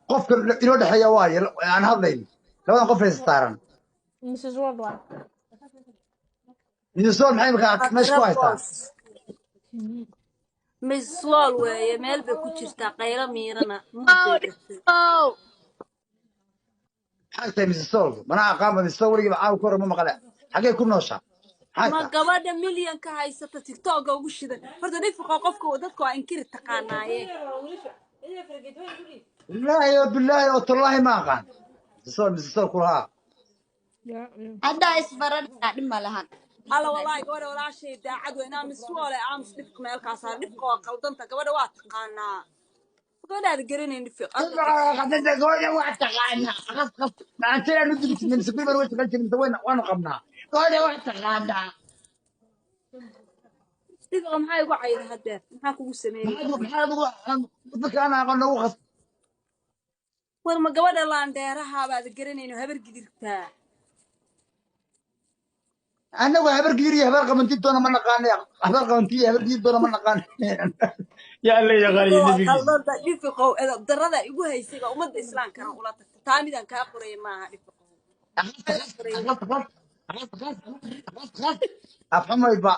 قف إنه ده حيوان أنا هذين لو أنا قف يستارن Mrs. Worldwide. من الصور محي مش كويسة Rabos. Miss Swallow weeye meel bay ku jirtaa qaylo miirana mud bay gashay Oh, حتى من الصور ما أنا أقام من الصور يجيب عاو كورة ما مقلع حاجة يكون نوشة ma حتى gabadha milyanka haysata tiktoka ugu shidan horta nifiqa qofka dadka waa inkiri taqaanaaye بالله والله ما أقام الصور من الصور كلها Yeah, yeah. hadda isbaran dhima lahan. alla walaahi gabadha walaashay daacad weynaa Miss Swallow aamus dhifka meelkaa saar dhifka waa qaldanta gabadha waa taqaanaa gabadhaada garanayn dhifiq قد قوي واحد تقعنا خلاص ما عندنا ندري من سبيل الوقت قلت من وين وانا قمنا قوي واحد تقعنا dhifiqa maxaa igu cayda hadeer maxaa kugu sameeyey ما بك انا قلنا وخص war ma gabadha laandheeraha baad garanayno habar gidirtaa انا وهبر قيري هبر قمنتي دونا ما نقان هبر قمنتي هبر قيري دونا ما نقان يا اللي يا dhifiqa غالي waa نبي qaldanta dhifiqow edab darada igu haysayba ummadda islaamkana ula tagta taa midaan kaa qoraya maaha dhifiqow kaa qoraya افهم يبقى